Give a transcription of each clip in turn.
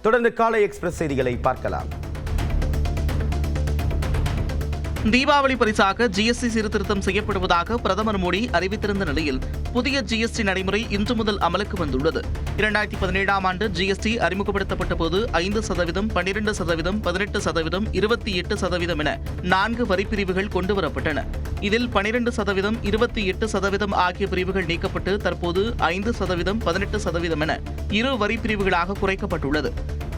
தொடர்ந்து காலை எக்ஸ்பிரஸ் செய்திகளை பார்க்கலாம். தீபாவளி பரிசாக ஜிஎஸ்டி சீர்திருத்தம் செய்யப்படுவதாக பிரதமர் மோடி அறிவித்திருந்த நிலையில் புதிய ஜிஎஸ்டி நடைமுறை இன்று முதல் அமலுக்கு வந்துள்ளது. 2017ஆம் ஆண்டு ஜிஎஸ்டி அறிமுகப்படுத்தப்பட்ட போது 5%, 12%, 18%, 28% என 4 வரிப்பிரிவுகள் கொண்டுவரப்பட்டன. இதில் 12%, 28% ஆகிய பிரிவுகள் நீக்கப்பட்டு தற்போது 5%, 18% என 2 வரிப்பிரிவுகளாக குறைக்கப்பட்டுள்ளது.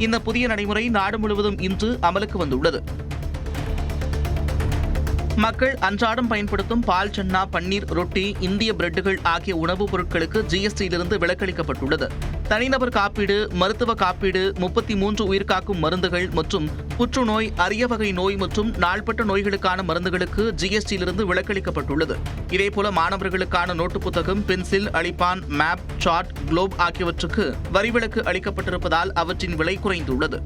இந்த புதிய நடைமுறை நாடு முழுவதும் இன்று அமலுக்கு வந்துள்ளது. மக்கள் அன்றாடம் பயன்படுத்தும் பால் சன்னா, பன்னீர், ரொட்டி, இந்திய பிரெட்டுகள் ஆகிய உணவுப் பொருட்களுக்கு ஜிஎஸ்டியிலிருந்து விலக்களிக்கப்பட்டுள்ளது. தனிநபர் காப்பீடு, மருத்துவ காப்பீடு, 33 உயிர்காக்கும் மருந்துகள் மற்றும் புற்றுநோய், அரிய வகை நோய் மற்றும் நாள்பட்ட நோய்களுக்கான மருந்துகளுக்கு ஜிஎஸ்டியிலிருந்து விலக்களிக்கப்பட்டுள்ளது. இதேபோல மாணவர்களுக்கான நோட்டு புத்தகம், பென்சில், அழிப்பான், மேப், சார்ட், குளோப் ஆகியவற்றுக்கு வரிவிலக்கு அளிக்கப்பட்டிருப்பதால் அவற்றின் விலை குறைந்துள்ளது.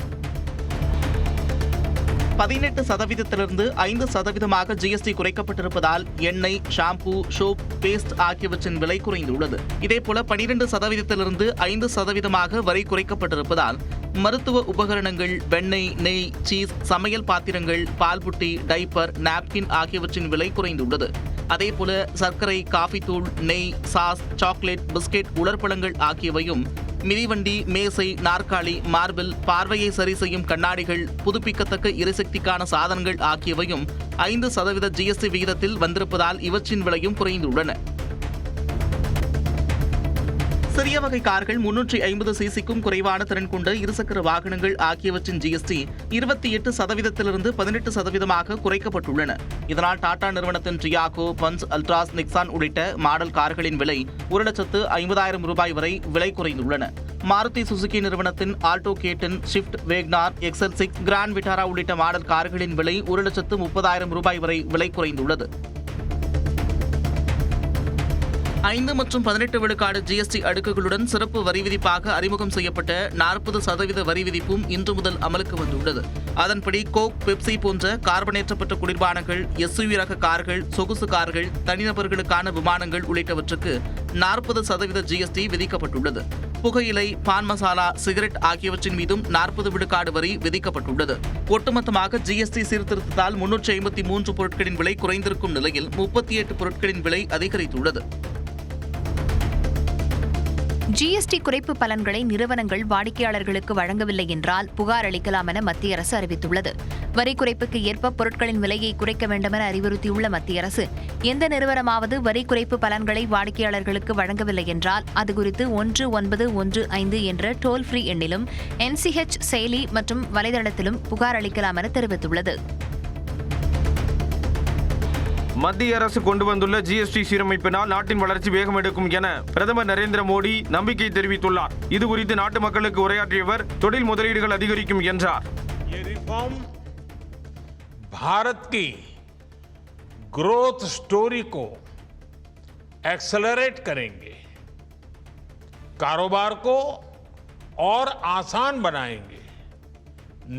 18%லிருந்து 5% ஜிஎஸ்டி குறைக்கப்பட்டிருப்பதால் எண்ணெய், ஷாம்பூ, சோப், பேஸ்ட் ஆகியவற்றின் விலை குறைந்துள்ளது. இதேபோல 12%லிருந்து 5% வரி குறைக்கப்பட்டிருப்பதால் மருத்துவ உபகரணங்கள், வெண்ணெய், நெய், சீஸ், சமையல் பாத்திரங்கள், பால்புட்டி, டைப்பர், நாப்கின் ஆகியவற்றின் விலை குறைந்துள்ளது. அதேபோல சர்க்கரை, காஃபி தூள், நெய், சாஸ், சாக்லேட், பிஸ்கெட், உலர்பழங்கள் ஆகியவையும், மிதிவண்டி, மேசை, நாற்காலி, மார்பிள், பார்வையை சரி செய்யும் கண்ணாடிகள், புதுப்பிக்கத்தக்க எரிசக்திக்கான சாதனங்கள் ஆகியவையும் 5% ஜிஎஸ்டி விகிதத்தில் வந்திருப்பதால் இவற்றின் விலையும் குறைந்துள்ளன. சிறிய வகை கார்கள், 350 சிசிக்கும் குறைவான திறன் கொண்ட இருசக்கர வாகனங்கள் ஆகியவற்றின் ஜிஎஸ்டி 28%லிருந்து 18% குறைக்கப்பட்டுள்ளன. இதனால் டாடா நிறுவனத்தின் டியாகோ, பஞ்ச், அல்ட்ராஸ், நிக்சான் உள்ளிட்ட மாடல் கார்களின் விலை 1,50,000 ரூபாய் வரை விலை குறைந்துள்ளன. மாருதி சுசுகி நிறுவனத்தின் Alto K ten, Swift, Wagon R, XL6, Grand Vitara உள்ளிட்ட மாடல் கார்களின் விலை 1,30,000 ரூபாய் வரை விலை குறைந்துள்ளது. 5 மற்றும் 18 விழுக்காடு ஜிஎஸ்டி அடுக்குகளுடன் சிறப்பு வரி விதிப்பாக அறிமுகம் செய்யப்பட்ட 40% வரி விதிப்பும் இன்று முதல் அமலுக்கு வந்துள்ளது. அதன்படி கோக், பெப்சி போன்ற கார்பனேற்றப்பட்ட குளிர்பானங்கள், எஸ்யூவி ரக கார்கள், சொகுசு கார்கள், தனிநபர்களுக்கான விமானங்கள் உள்ளிட்டவற்றுக்கு 40% ஜிஎஸ்டி விதிக்கப்பட்டுள்ளது. புகையிலை, பான் மசாலா, சிகரெட் ஆகியவற்றின் மீதும் 40 விழுக்காடு வரி விதிக்கப்பட்டுள்ளது. ஒட்டுமொத்தமாக ஜிஎஸ்டி சீர்திருத்தத்தால் 353 பொருட்களின் விலை குறைந்திருக்கும் நிலையில் 38 பொருட்களின் விலை அதிகரித்துள்ளது. ஜிஎஸ்டி குறைப்பு பலன்களை நிறுவனங்கள் வாடிக்கையாளர்களுக்கு வழங்கவில்லை என்றால் புகார் அளிக்கலாம் என மத்திய அரசு அறிவித்துள்ளது. வரி குறைப்புக்கு ஏற்ப பொருட்களின் விலையை குறைக்க வேண்டும் என அறிவுறுத்தியுள்ள மத்திய அரசு, எந்த நிறுவனமாவது வரி குறைப்பு பலன்களை வாடிக்கையாளர்களுக்கு வழங்கவில்லை என்றால் அது குறித்து 1915 என்ற டோல் ஃப்ரீ எண்ணிலும் NCH செயலி மற்றும் வலைதளத்திலும் புகார் அளிக்கலாம் என தெரிவித்துள்ளது. மத்திய அரசு கொண்டு வந்துள்ள ஜிஎஸ்டி சீரமைப்பினால் நாட்டின் வளர்ச்சி வேகம் எடுக்கும் என பிரதமர் நரேந்திர மோடி நம்பிக்கை தெரிவித்துள்ளார். இது குறித்து நாட்டு மக்களுக்கு உரையாற்றியவர் தொழில் முதலீடுகள் அதிகரிக்கும் என்றார். भारत की ग्रोथ स्टोरी को एक्सेलरेट करेंगे, कारोबार को और आसान बनाएंगे,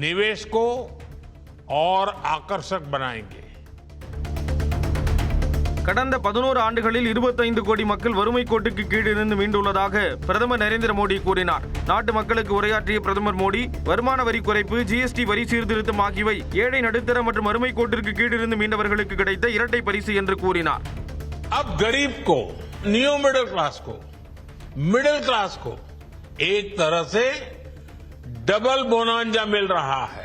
निवेश को और आकर्षक बनाएंगे. கடந்த 11 ஆண்டுகளில் 25 கோடி மக்கள் வறுமை கோட்டுக்கு கீழ் இருந்து மீண்டுள்ளதாக பிரதமர் நரேந்திர மோடி கூறினார். நாட்டு மக்களுக்கு உரையாற்றிய பிரதமர் மோடி, வருமான வரி குறைப்பு, ஜிஎஸ்டி வரி சீர்திருத்தம் ஆகியவை ஏழை, நடுத்தர மற்றும் வறுமை கோட்டிற்கு கீழ் இருந்து மீண்டவர்களுக்கு கிடைத்த இரட்டை பரிசு என்று கூறினார். अब गरीब को, न्यू मिडिल क्लास को एक तरह से डबल बोनांजा मिल रहा है.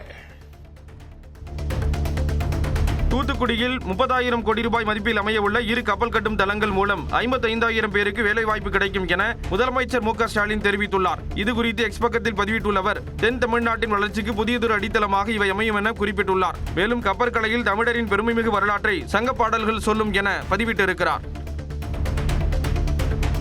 தூத்துக்குடியில் 30,000 கோடி ரூபாய் மதிப்பில் அமைய உள்ள 2 கப்பல் கட்டும் தளங்கள் மூலம் 55,000 பேருக்கு வேலைவாய்ப்பு கிடைக்கும் என முதலமைச்சர் மு க ஸ்டாலின் தெரிவித்துள்ளார். இதுகுறித்து எக்ஸ் பக்கத்தில் பதிவிட்டுள்ளவர், தென் தமிழ்நாட்டின் வளர்ச்சிக்கு புதியதொரு அடித்தளமாக இவை அமையும் என குறிப்பிட்டுள்ளார். மேலும் கப்பற்கலையில் தமிழரின் பெருமைமிகு வரலாற்றை சங்க பாடல்கள் சொல்லும் என பதிவிட்டிருக்கிறார்.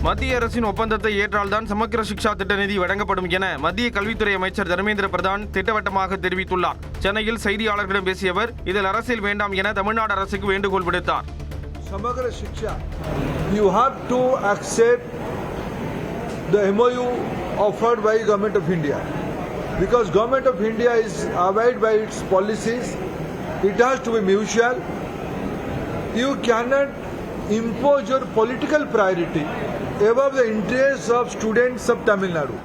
மத்திய அரசின் ஒப்பந்தத்தை ஏற்றால்தான் சமக்கிர சிக்ஷா திட்ட நிதி வழங்கப்படும் என மத்திய கல்வித்துறை அமைச்சர் தர்மேந்திர பிரதான் திட்டவட்டமாக தெரிவித்துள்ளார். சென்னையில் செய்தியாளர்களிடம் பேசிய அவர், இதில் அரசியல் வேண்டாம் என தமிழ்நாடு அரசுக்கு வேண்டுகோள் விடுத்தார். समग्र शिक्षा, you have to accept the MOU offered by Government of India, because Government of India is abide by its policies. It has to be mutual. You cannot impose your political priority above the interests of students of Tamil Nadu.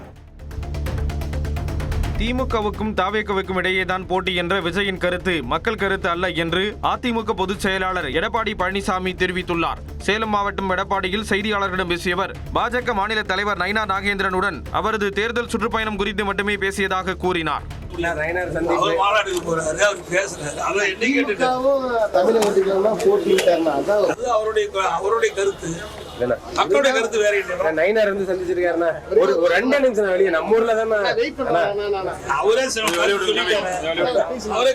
திமுகவுக்கும் தாவேகவுக்கும் இடையேதான் போட்டி என்ற விஜயின் கருத்து மக்கள் கருத்து அல்ல என்று அதிமுக பொதுச் செயலாளர் எடப்பாடி பழனிசாமி தெரிவித்துள்ளார். சேலம் மாவட்டம் எடப்பாடியில் செய்தியாளர்களிடம் பேசிய அவர், பாஜக மாநில தலைவர் நயினா நாகேந்திரனுடன் அவரது தேர்தல் சுற்றுப்பயணம் குறித்து மட்டுமே பேசியதாக கூறினார். அவருடைய கருத்து மக்களுடைய கருத்து வேற இல்லை. நயினார் வந்து சந்திச்சிருக்காருன்னா ஒரு 2 நிமிஷம் வெளியே நம்ம ஊர்ல தானே அவரே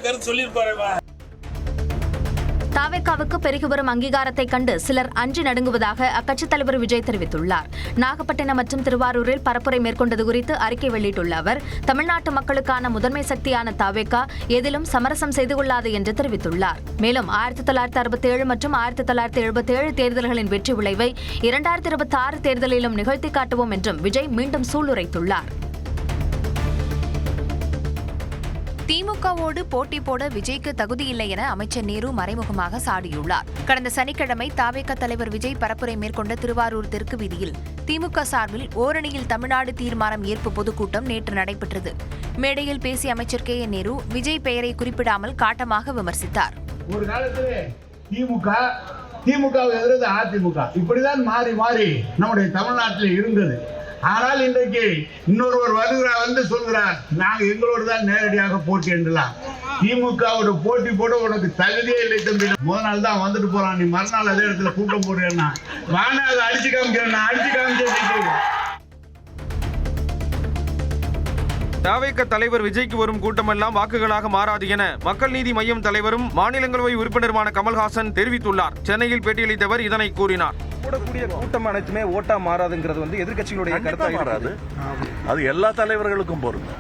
கருத்து சொல்லியிருப்பாரு. தாவேகாவுக்கு பெருகி வரும் அங்கீகாரத்தை கண்டு சிலர் அஞ்சி நடுங்குவதாக அக்கட்சித் தலைவர் விஜய் தெரிவித்துள்ளார். நாகப்பட்டினம் மற்றும் திருவாரூரில் பரப்புரை மேற்கொண்டது குறித்து அறிக்கை வெளியிட்டுள்ள அவர், தமிழ்நாட்டு மக்களுக்கான முதன்மை சக்தியான தாவேகா எதிலும் சமரசம் செய்து கொள்ளாது என்று தெரிவித்துள்ளார். மேலும் 1967 மற்றும் 1977 தேர்தல்களின் வெற்றி விளைவை 2026 தேர்தலிலும் நிகழ்த்தி காட்டுவோம் என்றும் விஜய் மீண்டும் சூளுரைத்துள்ளார். திமுகவோடு போட்டி போட விஜய்க்கு தகுதியில்லை என அமைச்சர் நேரு மறைமுகமாக சாடியுள்ளார். கடந்த சனிக்கிழமை தாவேக தலைவர் விஜய் பரப்புரை மேற்கொண்ட திருவாரூர் தெற்கு வீதியில் திமுக சார்பில் ஓரணியில் தமிழ்நாடு தீர்மானம் ஏற்பு பொதுக்கூட்டம் நேற்று நடைபெற்றது. மேடையில் பேசிய அமைச்சர் KN நேரு விஜய் பெயரை குறிப்பிடாமல் காட்டமாக விமர்சித்தார். ஒரு காலத்தில் திமுக எதிர்த்து அதிமுக இப்படிதான் மாறி மாறி நம்முடைய தமிழ்நாட்டில் இருந்தது. ஆனால் இன்றைக்கு இன்னொருவர் வந்து சொல்கிறார், நாங்கள் எங்களோடு தான் நேரடியாக போட்டி என்றலாம். திமுகவோட போட்டி போட உனக்கு தகுதியே இல்லை தம்பி. முதல் நாள் தான் வந்துட்டு போறான், நீ மறுநாள் அதே இடத்துல கூட்டம் போடுறேன்னா வானா அதை அடிச்சு காமிக்கிறேன். தாவேக தலைவர் விஜய்க்கு வரும் கூட்டமெல்லாம் வாக்குகளாக மாறாது என மக்கள் நீதி மய்யம் தலைவரும் மாநிலங்களவை உறுப்பினருமான கமல்ஹாசன் தெரிவித்துள்ளார். சென்னையில் பேட்டியளித்தவர் இதனை கூறினார். கூடக்கூடிய கூட்டம் அனைத்துமே ஓட்டா மாறாதுங்கிறது எதிர்க்கட்சிகளுடைய கருத்தாக மாறாது. அது எல்லா தலைவர்களுக்கும் பொருந்தும்.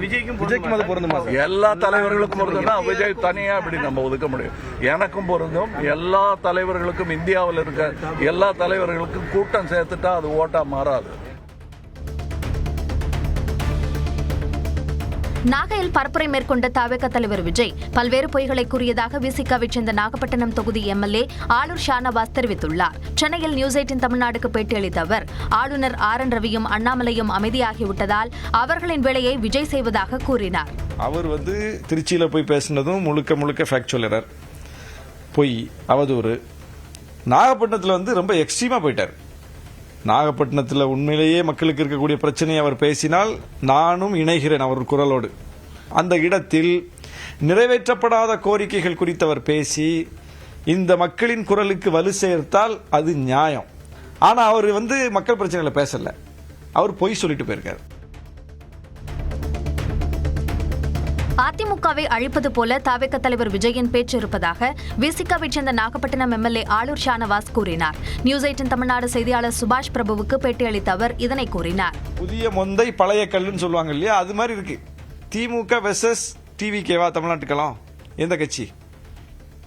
விஜய்க்கும் அது பொருந்துமா? எல்லா தலைவர்களுக்கும் பொருந்தும்னா விஜய் தனியா அப்படி நம்ம ஒதுக்க முடியும். எனக்கும் பொருந்தும். எல்லா தலைவர்களுக்கும், இந்தியாவில் இருக்க எல்லா தலைவர்களுக்கும் கூட்டம் சேர்த்துட்டா அது ஓட்டா மாறாது. நாகையில் பரப்புரை மேற்கொண்ட தாவேக தலைவர் விஜய் பல்வேறு பொய்களை கூறியதாக விசிகாவைச் சேர்ந்த நாகப்பட்டினம் தொகுதி MLA ஆளூர் ஷானவாஸ் தெரிவித்துள்ளார். சென்னையில் நியூஸ் 18 தமிழ்நாடுக்கு பேட்டியளித்த அவர், ஆளுநர் RN ரவியும் அண்ணாமலையும் அமைதியாகிவிட்டதால் அவர்களின் வேலையை விஜய் செய்வதாக கூறினார். அவர் திருச்சியில் போய் பேசினதும் முழுக்க ஃபேக்சுவல் எரர், பொய், அவதூறு. நாகப்பட்டினத்தில் ரொம்ப எக்ஸ்ட்ரீமா போயிட்டார். நாகப்பட்டினத்தில் உண்மையிலேயே மக்களுக்கு இருக்கக்கூடிய பிரச்சனையை அவர் பேசினால் நானும் இணைகிறேன் அவர் குரலோடு. அந்த இடத்தில் நிறைவேற்றப்படாத கோரிக்கைகள் குறித்து அவர் பேசி இந்த மக்களின் குரலுக்கு வலு சேர்த்தால் அது நியாயம். ஆனால் அவர் மக்கள் பிரச்சனைகளை பேசல, அவர் பொய் சொல்லிட்டு போயிருக்காரு. அதிமுகவை அழிப்பது போல தாவேக தலைவர் விஜயின் பேச்சு இருப்பதாக விசிகாவைச் சேர்ந்த நாகப்பட்டினம் MLA ஆளூர் ஷானவாஸ் கூறினார். நியூஸ் 18 தமிழ்நாடு செய்தியாளர் சுபாஷ் பிரபுவுக்கு பேட்டியளித்த அவர் இதனை கூறினார். புதிய மொந்தை பழைய கல்லுன்னு சொல்லுவாங்க இல்லையா, அது மாதிரி இருக்கு. திமுக வெர்சஸ் TVKவா தமிழ்நாட்டுக்கலாம்? எந்த கட்சி?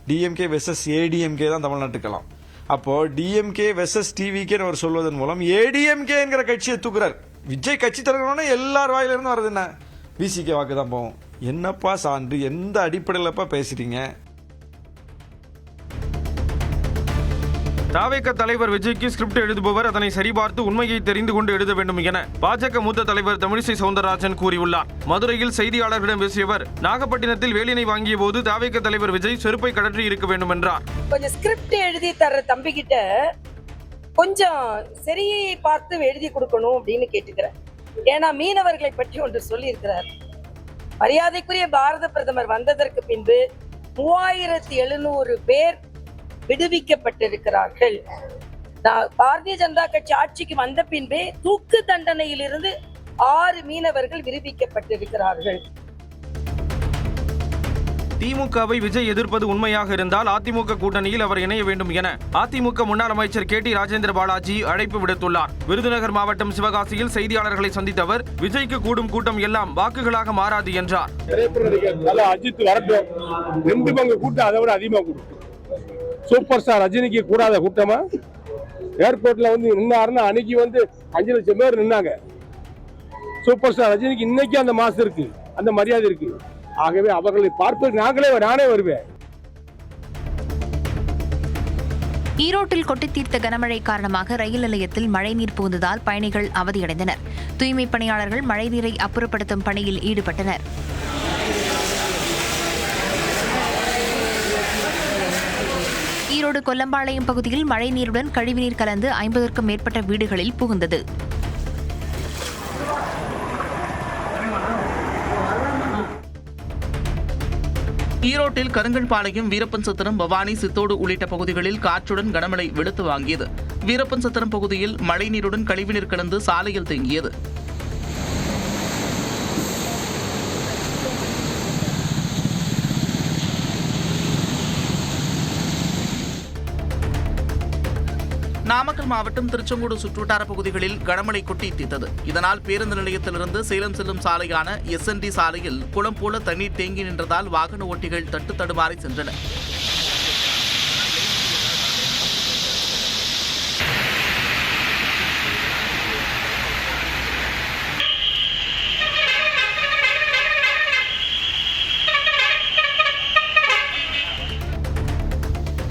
DMK வெர்சஸ் ADMK தான் தமிழ்நாட்டுக்கலாம். அப்போ DMK வெர்சஸ் TVK அவர் சொல்வதன் மூலம் ADMK என்கிற கட்சியை தூக்குறார். விஜய் கட்சி தலைவரோட எல்லார் வாயிலிருந்து வர்றது என்ன? VCK வாக்கு தான் போகும். என்னப்பா சான்று, எந்த அடிப்படையிலப்பா பேசுறீங்க? தாவேக தலைவர் விஜய்க்கு ஸ்கிரிப்ட் எழுதுபவர் அதனை சரிபார்த்து உண்மையை தெரிந்து கொண்டு எழுத வேண்டும் என பாஜக மூத்த தலைவர் தமிழிசை சவுந்தரராஜன் கூறியுள்ளார். மதுரையில் செய்தியாளர்களிடம் பேசியவர், நாகப்பட்டினத்தில் வேலினை வாங்கிய போது தாவேக தலைவர் விஜய் செருப்பை கடற்றி இருக்க வேண்டும் என்றார். கொஞ்சம் ஸ்கிரிப்ட் எழுதி தர தம்பி கிட்ட கொஞ்சம் சரியை பார்த்து எழுதி கொடுக்கணும் அப்படின்னு கேட்டுக்கிறேன். ஏன்னா மீனவர்களை பற்றி ஒன்று சொல்லி இருக்கிறார். மரியாதைக்குரிய பாரத பிரதமர் வந்ததற்கு பின்பு 3700 பேர் விடுவிக்கப்பட்டிருக்கிறார்கள். பாரதிய ஜனதா கட்சி ஆட்சிக்கு வந்த பின்பே தூக்கு தண்டனையிலிருந்து 6 மீனவர்கள் விடுவிக்கப்பட்டிருக்கிறார்கள். திமுகவை விஜய் எதிர்ப்பது உண்மையாக இருந்தால் அதிமுக கூட்டணியில் அவர் இணைய வேண்டும் என அதிமுக முன்னாள் அமைச்சர் KT ராஜேந்திர பாலாஜி அழைப்பு விடுத்துள்ளார். விருதுநகர் மாவட்டம் சிவகாசியில் செய்தியாளர்களை சந்தித்த அவர், விஜய்க்கு கூடும் கூட்டம் எல்லாம் வாக்குகளாக மாறாது என்றார். அஜித் வரட்டும், 2 பங்கு கூட்டம் அதை விட அதிகமாக கூடும். சூப்பர் ஸ்டார் ரஜினிக்கு கூடாத கூட்டமா? ஏர்போர்ட்ல நின்னாருன்னா அன்னைக்கு 5 லட்சம் பேர் நின்னாங்க. சூப்பர் ஸ்டார் ரஜினிக்கு இன்னைக்கு அந்த மாசம் இருக்கு, அந்த மரியாதை இருக்கு. ஆகவே அவர்களை பார்ப்பது நானே வருவேன். ஈரோட்டில் கொட்டித் தீர்த்த கனமழை காரணமாக ரயில் நிலையத்தில் மழைநீர் புகுந்ததால் பயணிகள் அவதியடைந்தனர். தூய்மைப் பணியாளர்கள் மழைநீரை அப்புறப்படுத்தும் பணியில் ஈடுபட்டனர். ஈரோடு கொல்லம்பாளையம் பகுதியில் மழைநீருடன் கழிவுநீர் கலந்து 50க்கும் மேற்பட்ட வீடுகளில் புகுந்தது. ஈரோட்டில் கருங்கல்பாளையம், வீரப்பன் சத்திரம், பவானி, சித்தோடு உள்ளிட்ட பகுதிகளில் காற்றுடன் கனமழை வெளுத்து வாங்கியது. வீரப்பன் சத்திரம் பகுதியில் மழைநீருடன் கழிவுநீர் கலந்து சாலையில் தேங்கியது. நாமக்கல் மாவட்டம் திருச்செங்கோடு சுற்றுவட்டார பகுதிகளில் கனமழை கொட்டி தீர்த்தது. இதனால் பேருந்து நிலையத்திலிருந்து சேலம் செல்லும் சாலையான SND சாலையில் குளம் போல தண்ணீர் தேங்கி நின்றதால் வாகன ஓட்டிகள் தட்டு தடுமாறி சென்றனர்.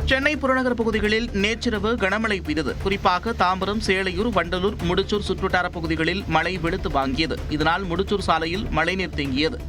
சென்னை புறநகர் பகுதிகளில் நேற்றிரவு கனமழை பெய்தது. குறிப்பாக தாம்பரம், சேலையூர், வண்டலூர், முடிச்சூர் சுற்றுவட்டார பகுதிகளில் மழை வெளுத்து வாங்கியது. இதனால் முடிச்சூர் சாலையில் மழைநீர் தேங்கியது.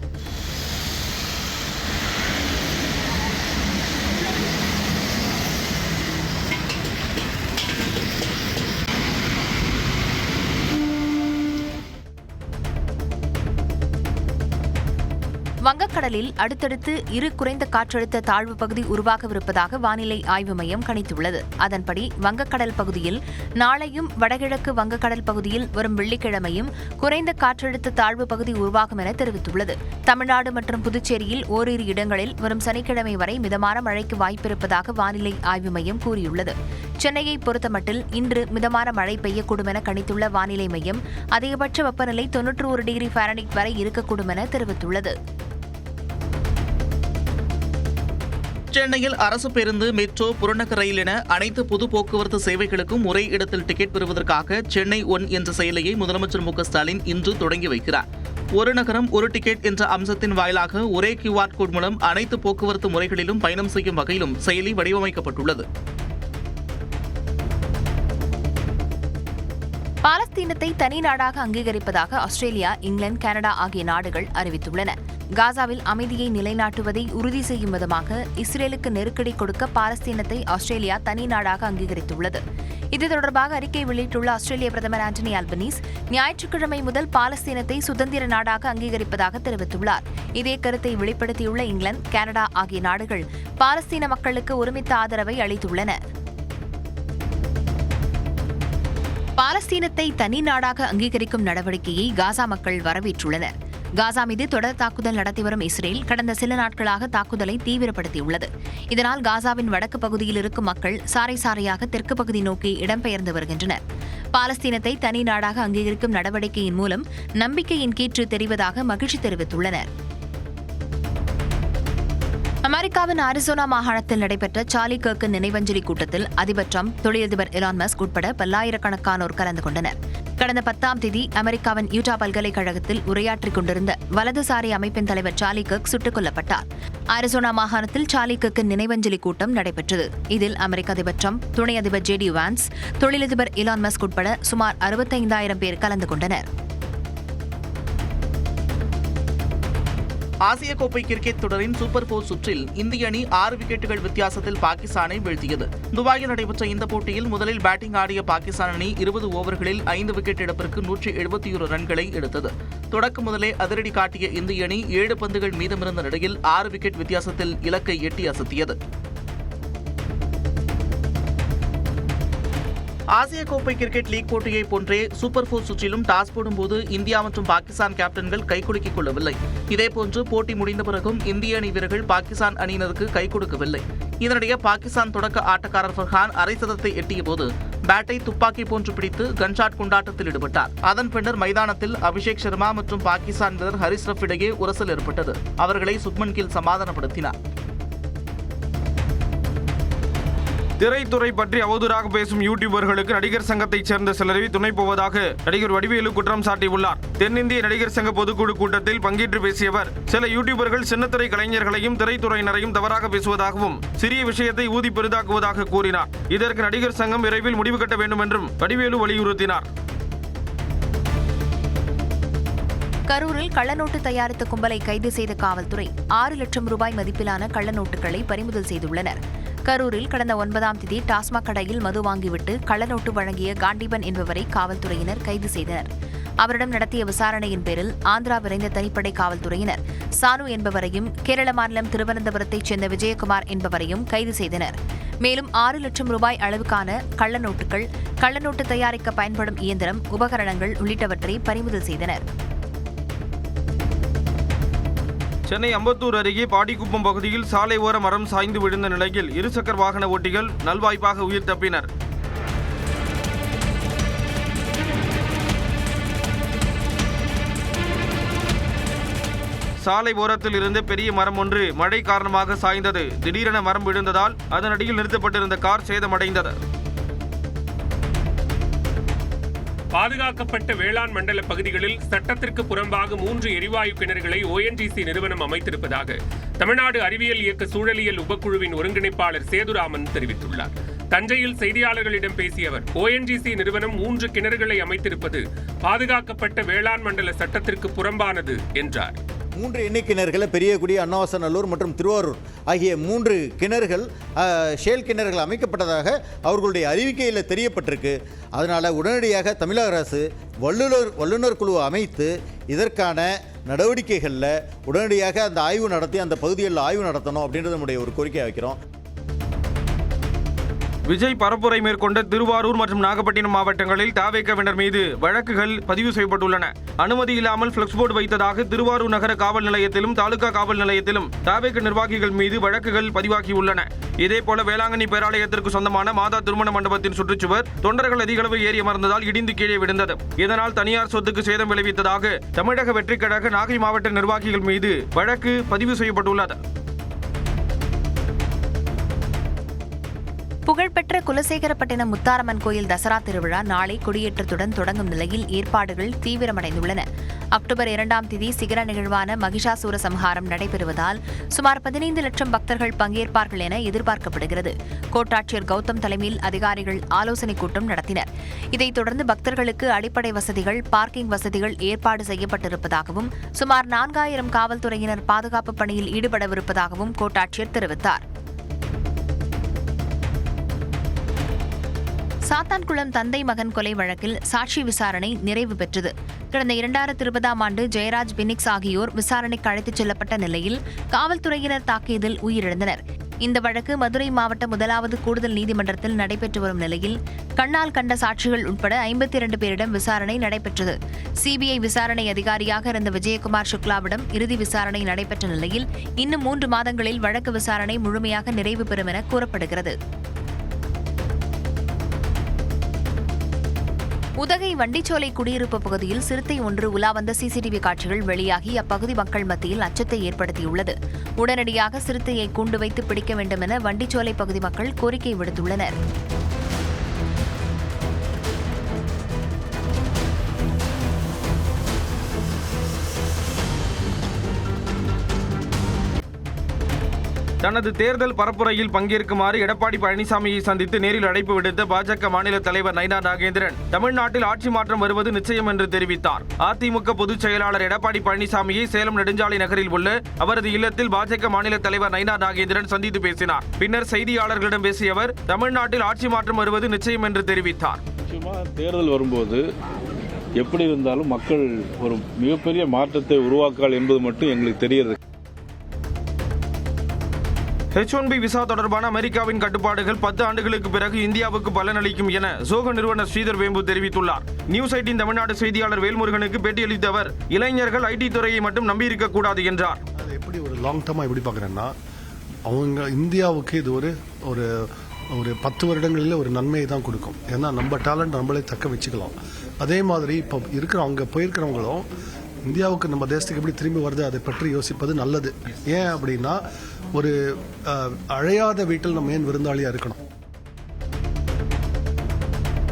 வங்கக்கடலில் அடுத்தடுத்து இரு குறைந்த காற்றழுத்த தாழ்வு பகுதி உருவாகவிருப்பதாக வானிலை ஆய்வு மையம் கணித்துள்ளது. அதன்படி வங்கக்கடல் பகுதியில் நாளையும், வடகிழக்கு வங்கக்கடல் பகுதியில் வரும் வெள்ளிக்கிழமையும் குறைந்த காற்றழுத்த தாழ்வு பகுதி உருவாகும் என தெரிவித்துள்ளது. தமிழ்நாடு மற்றும் புதுச்சேரியில் ஓரிரு இடங்களில் வரும் சனிக்கிழமை வரை மிதமான மழைக்கு வாய்ப்பிருப்பதாக வானிலை ஆய்வு மையம் கூறியுள்ளது. சென்னையை பொறுத்தமட்டில் இன்று மிதமான மழை பெய்யக்கூடும் என கணித்துள்ள வானிலை மையம் அதிகபட்ச வெப்பநிலை 91 டிகிரி ஃபாரன்ஹீட் வரை இருக்கக்கூடும் என தெரிவித்துள்ளது. சென்னையில் அரசு பேருந்து, மெட்ரோ, புறநகர் ரயில் என அனைத்து பொது போக்குவரத்து சேவைகளுக்கும் ஒரே இடத்தில் டிக்கெட் பெறுவதற்காக சென்னை ஒன் என்ற செயலியை முதலமைச்சர் மு.க.ஸ்டாலின் இன்று தொடங்கி வைக்கிறார். ஒரு நகரம் ஒரு டிக்கெட் என்ற அம்சத்தின் வாயிலாக ஒரே QR கோட் மூலம் அனைத்து போக்குவரத்து முறைகளிலும் பயணம் செய்யும் வகையிலும் செயலி வடிவமைக்கப்பட்டுள்ளது. பாலஸ்தீனத்தை தனி நாடாக அங்கீகரிப்பதாக ஆஸ்திரேலியா, இங்கிலாந்து, கனடா ஆகிய நாடுகள் அறிவித்துள்ளன. காசாவில் அமைதியை நிலைநாட்டுவதை உறுதி செய்யும் விதமாக இஸ்ரேலுக்கு நெருக்கடி கொடுக்க பாலஸ்தீனத்தை ஆஸ்திரேலியா தனி நாடாக அங்கீகரித்துள்ளது. இது தொடர்பாக அறிக்கை வெளியிட்டுள்ள ஆஸ்திரேலிய பிரதமர் ஆண்டனி அல்பனீஸ் ஞாயிற்றுக்கிழமை முதல் பாலஸ்தீனத்தை சுதந்திர நாடாக அங்கீகரிப்பதாக தெரிவித்துள்ளார். இதே கருத்தை வெளிப்படுத்தியுள்ள இங்கிலாந்து, கனடா ஆகிய நாடுகள் பாலஸ்தீன மக்களுக்கு ஒருமித்த ஆதரவை அளித்துள்ளன. பாலஸ்தீனத்தை தனி நாடாக அங்கீகரிக்கும் நடவடிக்கையை காசா மக்கள் வரவேற்றுள்ளனர். காசா மீது தொடர் தாக்குதல் நடத்தி வரும் இஸ்ரேல் கடந்த சில நாட்களாக தாக்குதலை தீவிரப்படுத்தியுள்ளது. இதனால் காசாவின் வடக்கு பகுதியில் இருக்கும் மக்கள் சாறை சாறையாக தெற்கு பகுதி நோக்கி இடம்பெயர்ந்து வருகின்றனர். பாலஸ்தீனத்தை தனி நாடாக அங்கீகரிக்கும் நடவடிக்கையின் மூலம் நம்பிக்கையின் கீற்று தெரிவதாக மகிழ்ச்சி தெரிவித்துள்ளனர். அமெரிக்காவின் அரிசோனா மாகாணத்தில் நடைபெற்ற சார்லி கர்க்கின் நினைவஞ்சலி கூட்டத்தில் அதிபர் டிரம்ப், தொழிலதிபர் எலான் மஸ்க் உட்பட பல்லாயிரக்கணக்கானோர் கலந்து கொண்டனர். கடந்த 10ஆம் தேதி அமெரிக்காவின் யூட்டா பல்கலைக்கழகத்தில் உரையாற்றிக் கொண்டிருந்த வலதுசாரி அமைப்பின் தலைவர் சார்லி கர்க் சுட்டுக் கொல்லப்பட்டார். அரிசோனா மாகாணத்தில் சார்லி கர்க்கின் நினைவஞ்சலி கூட்டம் நடைபெற்றது. இதில் அமெரிக்க அதிபர் டிரம்ப், துணை அதிபர் JD வான்ஸ், தொழிலதிபர் எலான் மஸ்க் உட்பட சுமார் 65,000 பேர் கலந்து கொண்டனர். ஆசிய கோப்பை கிரிக்கெட் தொடரின் சூப்பர் 4 சுற்றில் இந்திய அணி 6 விக்கெட்டுகள் வித்தியாசத்தில் பாகிஸ்தானை வீழ்த்தியது. துபாயில் நடைபெற்ற இந்த போட்டியில் முதலில் பேட்டிங் ஆடிய பாகிஸ்தான் அணி 20 ஓவர்களில் 5 விக்கெட் இழப்பிற்கு 171 ரன்களை எடுத்தது. தொடக்கம் முதலே அதிரடி காட்டிய இந்திய அணி 7 பந்துகள் மீதமிருந்த நிலையில் 6 விக்கெட் வித்தியாசத்தில் இலக்கை எட்டி அசத்தியது. ஆசிய கோப்பை கிரிக்கெட் லீக் போட்டியை போன்றே சூப்பர் 4 சுற்றிலும் டாஸ் போடும்போது இந்தியா மற்றும் பாகிஸ்தான் கேப்டன்கள் கைகுலுக்கிக் கொள்ளவில்லை. இதேபோன்று போட்டி முடிந்த பிறகும் இந்திய அணி வீரர்கள் பாகிஸ்தான் அணியினருக்கு கை கொடுக்கவில்லை. இதனிடையே பாகிஸ்தான் தொடக்க ஆட்டக்காரர் ஃபர்ஹான் அரை சதத்தை எட்டியபோது பேட்டை துப்பாக்கி போன்று பிடித்து கன்ஷாட் கொண்டாட்டத்தில் ஈடுபட்டார். அதன் பின்னர் மைதானத்தில் அபிஷேக் சர்மா மற்றும் பாகிஸ்தான் வீரர் ஹரிஸ் ரஃப் இடையே உரசல் ஏற்பட்டது. அவர்களை சுப்மன் கில் சமாதானப்படுத்தினார். திரைத்துறை பற்றி அவதூறாக பேசும் யூடியூபர்களுக்கு நடிகர் சங்கத்தைச் சேர்ந்த சிலரை துணை போவதாக நடிகர் வடிவேலு குற்றம் சாட்டியுள்ளார். தென்னிந்திய நடிகர் சங்க பொதுக்குழு கூட்டத்தில் பங்கேற்று பேசிய அவர், சில யூடியூபர்கள் சின்னத்திரை கலைஞர்களையும் திரைத்துறையினரையும் தவறாக பேசுவதாகவும் சிறிய விஷயத்தை ஊதி பெரிதாக்குவதாக கூறினார். இதற்கு நடிகர் சங்கம் விரைவில் முடிவு கட்ட வேண்டும் என்றும் வடிவேலு வலியுறுத்தினார். கரூரில் கள்ளநோட்டு தயாரித்த கும்பலை கைது செய்த காவல்துறை 6 லட்சம் ரூபாய் மதிப்பிலான கள்ளநோட்டுகளை பறிமுதல் செய்துள்ளனர். கரூரில் கடந்த 9ஆம் தேதி டாஸ்மாக் கடையில் மது வாங்கிவிட்டு கள்ளநோட்டு வழங்கிய காண்டிபன் என்பவரை காவல்துறையினர் கைது செய்தனர். அவரிடம் நடத்திய விசாரணையின் பேரில் ஆந்திரா விரைந்த தனிப்படை காவல்துறையினர் சானு என்பவரையும் கேரள மாநிலம் திருவனந்தபுரத்தைச் சேர்ந்த விஜயகுமார் என்பவரையும் கைது செய்தனர். மேலும் 6 லட்சம் ரூபாய் அளவுக்கான கள்ளநோட்டுகள், கள்ளநோட்டு தயாரிக்க பயன்படும் இயந்திரம், உபகரணங்கள் உள்ளிட்டவற்றை பறிமுதல் செய்தனர். சென்னை அம்பத்தூர் அருகே பாடிக்குப்பம் பகுதியில் சாலை ஓர மரம் சாய்ந்து விழுந்த நிலையில் இருசக்கர வாகன ஓட்டிகள் நல்வாய்ப்பாக உயிர் தப்பினர். சாலை ஓரத்தில் இருந்த பெரிய மரம் ஒன்று மழை காரணமாக சாய்ந்தது. திடீரென மரம் விழுந்ததால் அதன் அடியில் நிறுத்தப்பட்டிருந்த கார் சேதமடைந்தது. பாதுகாக்கப்பட்ட வேளாண் மண்டல பகுதிகளில் சட்டத்திற்கு புறம்பாக 3 எரிவாயு கிணறுகளை ONGC நிறுவனம் அமைத்திருப்பதாக தமிழ்நாடு அறிவியல் இயக்க சூழலியல் உபக்குழுவின் ஒருங்கிணைப்பாளர் சேதுராமன் தெரிவித்துள்ளார். தஞ்சையில் செய்தியாளர்களிடம் பேசிய அவர், ONGC நிறுவனம் 3 கிணறுகளை அமைத்திருப்பது பாதுகாக்கப்பட்ட வேளாண் மண்டல சட்டத்திற்கு புறம்பானது என்றார். 3 எண்ணெய் கிணறுகளை பெரியகுடி, அன்னவாசநல்லூர் மற்றும் திருவாரூர் ஆகிய 3 கிணறுகள் ஷேல் கிணறுகள் அமைக்கப்பட்டதாக அவர்களுடைய அறிவிக்கையில் தெரியப்பட்டிருக்கு. அதனால் உடனடியாக தமிழக அரசு வல்லுநர் குழு அமைத்து இதற்கான நடவடிக்கைகளில் உடனடியாக அந்த ஆய்வு நடத்தி அந்த பகுதிகளில் ஆய்வு நடத்தணும் அப்படின்றது நம்முடைய ஒரு கோரிக்கை வைக்கிறோம். விஜய் பரப்புரை மேற்கொண்ட திருவாரூர் மற்றும் நாகப்பட்டினம் மாவட்டங்களில் தவேகவினர் மீது வழக்குகள் பதிவு செய்யப்பட்டுள்ளன. அனுமதி இல்லாமல் பிளக்ஸ் போர்டு வைத்ததாக திருவாரூர் நகர காவல் நிலையத்திலும் தாலுகா காவல் நிலையத்திலும் தவேக நிர்வாகிகள் மீது வழக்குகள் பதிவாகியுள்ளன. இதேபோல வேளாங்கண்ணி பேராலயத்திற்கு சொந்தமான மாதா திருமண மண்டபத்தின் சுற்றுச்சுவர் தொண்டர்கள் அதிகளவு ஏறி அமர்ந்ததால் இடிந்து கீழே விழுந்தது. இதனால் தனியார் சொத்துக்கு சேதம் விளைவித்ததாக தமிழக வெற்றிக் கழக நாகை மாவட்ட நிர்வாகிகள் மீது வழக்கு பதிவு செய்யப்பட்டுள்ளது. புகழ்பெற்ற குலசேகரப்பட்டினம் முத்தாரம்மன் கோயில் தசரா திருவிழா நாளை கொடியேற்றத்துடன் தொடங்கும் நிலையில் ஏற்பாடுகள் தீவிரமடைந்துள்ளன. அக்டோபர் 2ஆம் தேதி சிகர நிகழ்வான மகிஷாசூர சம்ஹாரம் நடைபெறுவதால் சுமார் 15 லட்சம் பக்தர்கள் பங்கேற்பார்கள் என எதிர்பார்க்கப்படுகிறது. கோட்டாட்சியர் கௌதம் தலைமையில் அதிகாரிகள் ஆலோசனைக் கூட்டம் நடத்தினர். இதைத் தொடர்ந்து பக்தர்களுக்கு அடிப்படை வசதிகள், பார்க்கிங் வசதிகள் ஏற்பாடு செய்யப்பட்டிருப்பதாகவும் சுமார் 4000 காவல்துறையினர் பாதுகாப்பு பணியில் ஈடுபடவிருப்பதாகவும் கோட்டாட்சியர் தெரிவித்தார். சாத்தான்குளம் தந்தை மகன் கொலை வழக்கில் சாட்சி விசாரணை நிறைவு பெற்றது. கடந்த 2020ஆம் ஆண்டு ஜெயராஜ், பினிக்ஸ் ஆகியோர் விசாரணைக்கு அழைத்துச் செல்லப்பட்ட நிலையில் காவல்துறையினர் தாக்கியதில் உயிரிழந்தனர். இந்த வழக்கு மதுரை மாவட்ட 1வது கூடுதல் நீதிமன்றத்தில் நடைபெற்று வரும் நிலையில் கண்ணால் கண்ட சாட்சிகள் உட்பட 52 பேரிடம் விசாரணை நடைபெற்றது. சிபிஐ விசாரணை அதிகாரியாக இருந்த விஜயகுமார் சுக்லாவிடம் இறுதி விசாரணை நடைபெற்ற நிலையில் இன்னும் 3 மாதங்களில் வழக்கு விசாரணை முழுமையாக நிறைவு பெறும் என கூறப்படுகிறது. உதகை வண்டிச்சோலை குடியிருப்பு பகுதியில் சிறுத்தை ஒன்று உலா வந்த சிசிடிவி காட்சிகள் வெளியாகி அப்பகுதி மக்கள் மத்தியில் அச்சத்தை ஏற்படுத்தியுள்ளது. உடனடியாக சிறுத்தையை கூண்டு வைத்து பிடிக்க வேண்டும் என வண்டிச்சோலை பகுதி மக்கள் கோரிக்கை விடுத்துள்ளனர். தனது தேர்தல் பரப்புரையில் பங்கேற்குமாறு எடப்பாடி பழனிசாமியை சந்தித்து நேரில் அழைப்பு விடுத்த பாஜக மாநில தலைவர் நயினார் நாகேந்திரன் தமிழ்நாட்டில் ஆட்சி மாற்றம் வருவது நிச்சயம் என்று தெரிவித்தார். அதிமுக பொதுச் செயலாளர் எடப்பாடி பழனிசாமியை சேலம் நெடுஞ்சாலை நகரில் உள்ள அவரது இல்லத்தில் பாஜக மாநில தலைவர் நயினார் நாகேந்திரன் சந்தித்து பேசினார். பின்னர் செய்தியாளர்களிடம் பேசிய அவர் தமிழ்நாட்டில் ஆட்சி மாற்றம் வருவது நிச்சயம் என்று தெரிவித்தார். தேர்தல் வரும்போது எப்படி இருந்தாலும் மக்கள் ஒரு மிகப்பெரிய மாற்றத்தை உருவாக்கால் என்பது மட்டும் எங்களுக்கு தெரிகிறது. H-1B விசா தொடர்பான அமெரிக்காவின் கட்டுப்பாடுகள் 10 ஆண்டுகளுக்கு பிறகு இந்தியாவுக்கு பலனளிக்கும் என சோக நிறுவனர் ஸ்ரீதர் வேம்பு தெரிவித்துள்ளார். நியூஸ் 18 தமிழ்நாடு செய்தியாளர் வேல்முருகனுக்கு பேட்டியளித்த அவர், இளைஞர்கள் ஐடி துறையை மட்டும் நம்பியிருக்க கூடாது என்றார். அது எப்படி ஒரு லாங் டர்மா எப்படி பார்க்குறேன்னா, அவங்க இந்தியாவுக்கு இது ஒரு 10 வருடங்களில் ஒரு நன்மையை தான் கொடுக்கும். ஏன்னா நம்ம டேலண்ட் நம்மளே தக்க வச்சுக்கலாம். அதே மாதிரி இப்போ அங்கே போயிருக்கிறவங்களும் இந்தியாவுக்கு நம்ம தேசத்துக்கு எப்படி திரும்பி வருது அதை பற்றி யோசிப்பது நல்லது. ஏன் அப்படின்னா, ஒரு அழையாத வீட்டில் நம்ம ஏன் விருந்தாளியாக இருக்கணும்?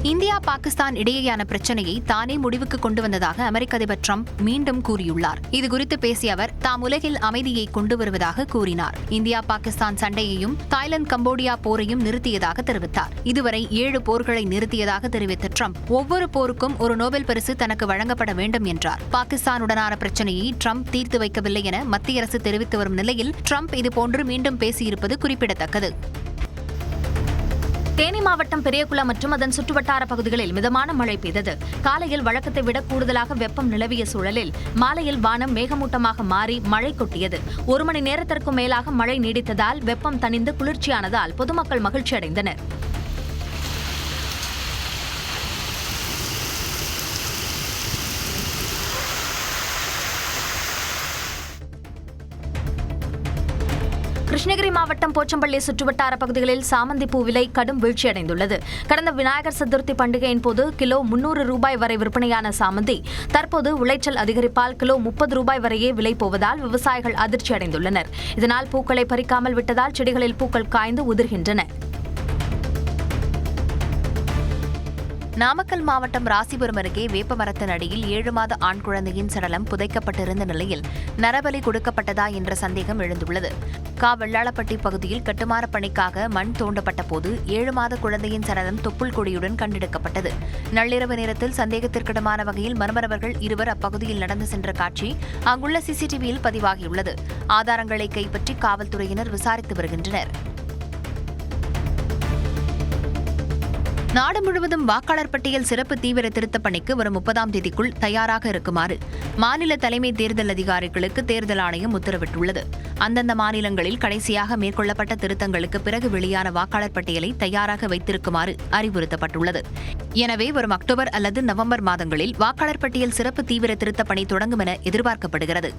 இந்தியா பாகிஸ்தான் இடையேயான பிரச்சனையை தானே முடிவுக்கு கொண்டு வந்ததாக அமெரிக்க அதிபர் ட்ரம்ப் மீண்டும் கூறியுள்ளார். இதுகுறித்து பேசிய அவர் தாம் உலகில் அமைதியை கொண்டு வருவதாக கூறினார். இந்தியா பாகிஸ்தான் சண்டையையும் தாய்லாந்து கம்போடியா போரையும் நிறுத்தியதாக தெரிவித்தார். இதுவரை 7 போர்களை நிறுத்தியதாக தெரிவித்த ட்ரம்ப் ஒவ்வொரு போருக்கும் ஒரு நோபல் பரிசு தனக்கு வழங்கப்பட வேண்டும் என்றார். பாகிஸ்தானுடனான பிரச்சனையை ட்ரம்ப் தீர்த்து வைக்கவில்லை என மத்திய அரசு தெரிவித்து வரும் நிலையில் ட்ரம்ப் இதுபோன்று மீண்டும் பேசியிருப்பது குறிப்பிடத்தக்கது. தேனி மாவட்டம் பெரியகுளம் மற்றும் அதன் சுற்றுவட்டார பகுதிகளில் மிதமான மழை பெய்தது. காலையில் வழக்கத்தை விட கூடுதலாக வெப்பம் நிலவிய சூழலில் மாலையில் வானம் மேகமூட்டமாக மாறி மழை கொட்டியது. 1 மணி நேரத்திற்கும் மேலாக மழை நீடித்ததால் வெப்பம் தணிந்து குளிர்ச்சியானதால் பொதுமக்கள் மகிழ்ச்சி அடைந்தனர். கிருஷ்ணகிரி மாவட்டம் போச்சம்பள்ளி சுற்றுவட்டார பகுதிகளில் சாமந்தி பூ விலை கடும் வீழ்ச்சியடைந்துள்ளது. கடந்த விநாயகர் சதுர்த்தி பண்டிகையின் போது கிலோ 300 ரூபாய் வரை விற்பனையான சாமந்தி தற்போது விளைச்சல் அதிகரிப்பால் கிலோ 30 ரூபாய் வரையே விலை போவதால் விவசாயிகள் அதிர்ச்சி அடைந்துள்ளனர். இதனால் பூக்களை பறிக்காமல் விட்டதால் செடிகளில் பூக்கள் காய்ந்து உதிர்கின்றன. நாமக்கல் மாவட்டம் ராசிபுரம் அருகே வேப்பமரத்தின் அடியில் 7 மாத ஆண் குழந்தையின் சடலம் புதைக்கப்பட்டிருந்த நிலையில் நரபலி கொடுக்கப்பட்டதா என்ற சந்தேகம் எழுந்துள்ளது. வெள்ளாளப்பட்டி பகுதியில் கட்டுமான பணிக்காக மண் தோண்டப்பட்ட போது 7 மாத குழந்தையின் சடலம் தொப்புள் கொடியுடன் கண்டெடுக்கப்பட்டது. நள்ளிரவு நேரத்தில் சந்தேகத்திற்கிடமான வகையில் மர்மநபர்கள் 2 அப்பகுதியில் நடந்து சென்ற காட்சி அங்குள்ள சிசிடிவியில் பதிவாகியுள்ளது. ஆதாரங்களை கைப்பற்றி காவல்துறையினர் விசாரித்து வருகின்றனர். நாடு முழுவதும் வாக்காளர் பட்டியல் சிறப்பு தீவிர திருத்தப் பணிக்கு வரும் 30ஆம் தேதிக்குள் தயாராக இருக்குமாறு மாநில தலைமை தேர்தல் அதிகாரிகளுக்கு தேர்தல் ஆணையம் உத்தரவிட்டுள்ளது. அந்தந்த மாநிலங்களில் கடைசியாக மேற்கொள்ளப்பட்ட திருத்தங்களுக்கு பிறகு வெளியான வாக்காளர் பட்டியலை தயாராக வைத்திருக்குமாறு அறிவுறுத்தப்பட்டுள்ளது. எனவே வரும் அக்டோபர் அல்லது நவம்பர் மாதங்களில் வாக்காளர் பட்டியல் சிறப்பு தீவிர திருத்தப் பணி தொடங்கும் என எதிர்பார்க்கப்படுகிறது.